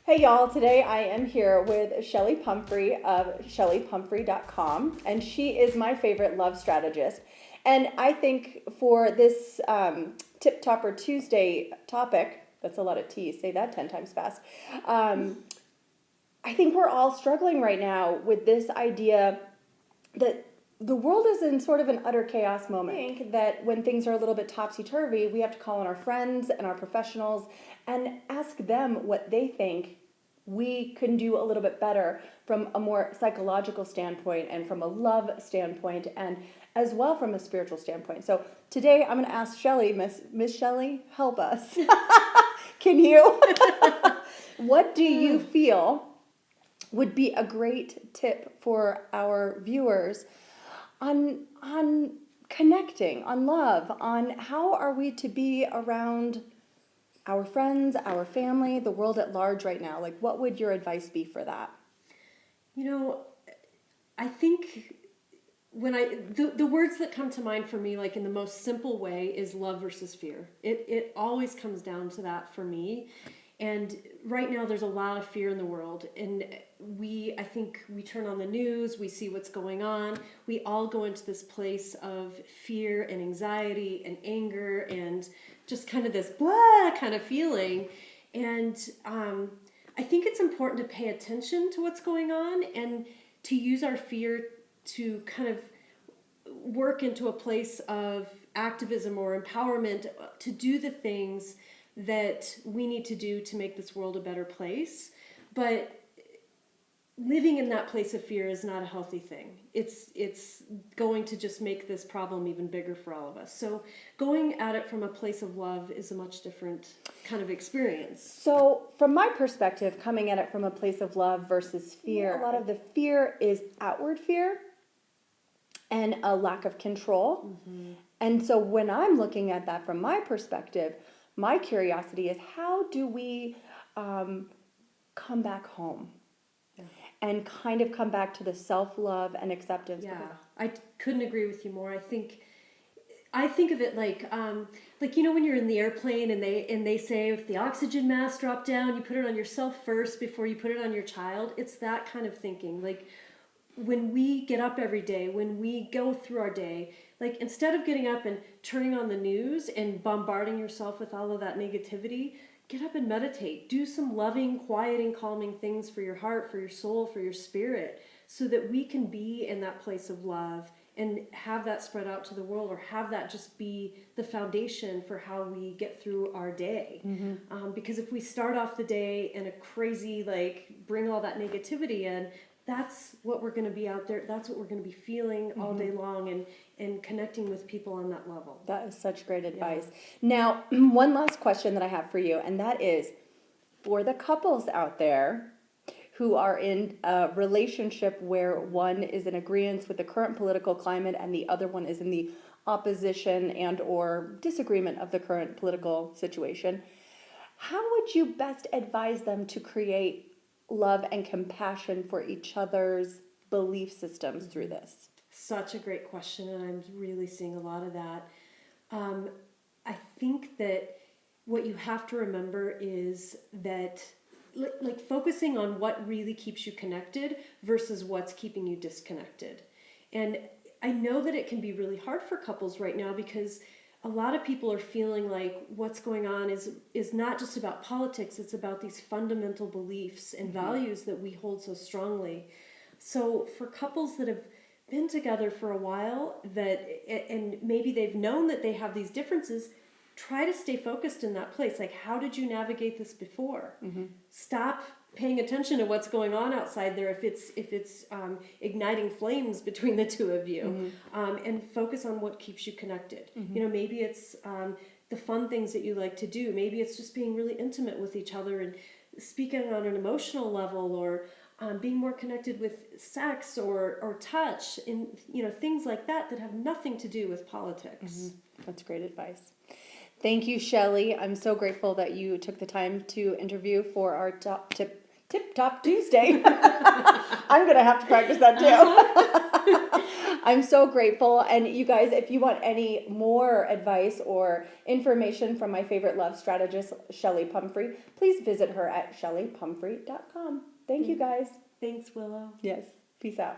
Hey y'all, today I am here with Chelli Pumphrey of ChelliPumphrey.com, and she is my favorite love strategist. And I think for this Tip Topper Tuesday topic, that's a lot of T's, say that 10 times fast, I think we're all struggling right now with this idea that the world is in sort of an utter chaos moment. I think that when things are a little bit topsy-turvy, we have to call on our friends and our professionals and ask them what they think we can do a little bit better from a more psychological standpoint and from a love standpoint and as well from a spiritual standpoint. So today I'm going to ask Chelli, Miss Chelli, help us. Can you? What do you feel would be a great tip for our viewers on connecting, on love, on how are we to be around our friends, our family, the world at large right now? Like, what would your advice be for that? You know, I think the words that come to mind for me, like in the most simple way, is love versus fear. It always comes down to that for me. And right now there's a lot of fear in the world, and I think we turn on the news, we see what's going on, we all go into this place of fear and anxiety and anger and just kind of this blah kind of feeling. And I think it's important to pay attention to what's going on and to use our fear to kind of work into a place of activism or empowerment to do the things that we need to do to make this world a better place. But living in that place of fear is not a healthy thing. It's going to just make this problem even bigger for all of us. So going at it from a place of love is a much different kind of experience. So from my perspective, coming at it from a place of love versus fear, a lot of the fear is outward fear and a lack of control. Mm-hmm. And so when I'm looking at that from my perspective, my curiosity is how do we come back home and kind of come back to the self-love and acceptance? Yeah, I couldn't agree with you more. I think of it like you know when you're in the airplane and they say if the oxygen mask dropped down, you put it on yourself first before you put it on your child. It's that kind of thinking. Like when we get up every day, when we go through our day, like instead of getting up and turning on the news and bombarding yourself with all of that negativity, get up and meditate. Do some loving, quieting, calming things for your heart, for your soul, for your spirit, so that we can be in that place of love and have that spread out to the world, or have that just be the foundation for how we get through our day. Mm-hmm. Because if we start off the day in a crazy, bring all that negativity in, that's what we're going to be out there. That's what we're going to be feeling all day long and connecting with people on that level. That is such great advice. Yeah. Now, one last question that I have for you, and that is for the couples out there who are in a relationship where one is in agreement with the current political climate and the other one is in the opposition and or disagreement of the current political situation. How would you best advise them to create love and compassion for each other's belief systems through this? Such a great question, and I'm really seeing a lot of that. I think that what you have to remember is that focusing on what really keeps you connected versus what's keeping you disconnected. And I know that it can be really hard for couples right now because a lot of people are feeling like what's going on is not just about politics, it's about these fundamental beliefs and values that we hold so strongly. So for couples that have been together for a while and maybe they've known that they have these differences, try to stay focused in that place. Like, how did you navigate this before? Mm-hmm. Stop paying attention to what's going on outside there if it's igniting flames between the two of you, and focus on what keeps you connected. Mm-hmm. You know, maybe it's the fun things that you like to do. Maybe it's just being really intimate with each other and speaking on an emotional level, or being more connected with sex or touch, and things like that have nothing to do with politics. Mm-hmm. That's great advice. Thank you, Chelli. I'm so grateful that you took the time to interview for our Tip Top Tuesday. I'm going to have to practice that too. I'm so grateful. And you guys, if you want any more advice or information from my favorite love strategist, Chelli Pumphrey, please visit her at chellipumphrey.com. Thank you guys. Thanks, Willow. Yes. Peace out.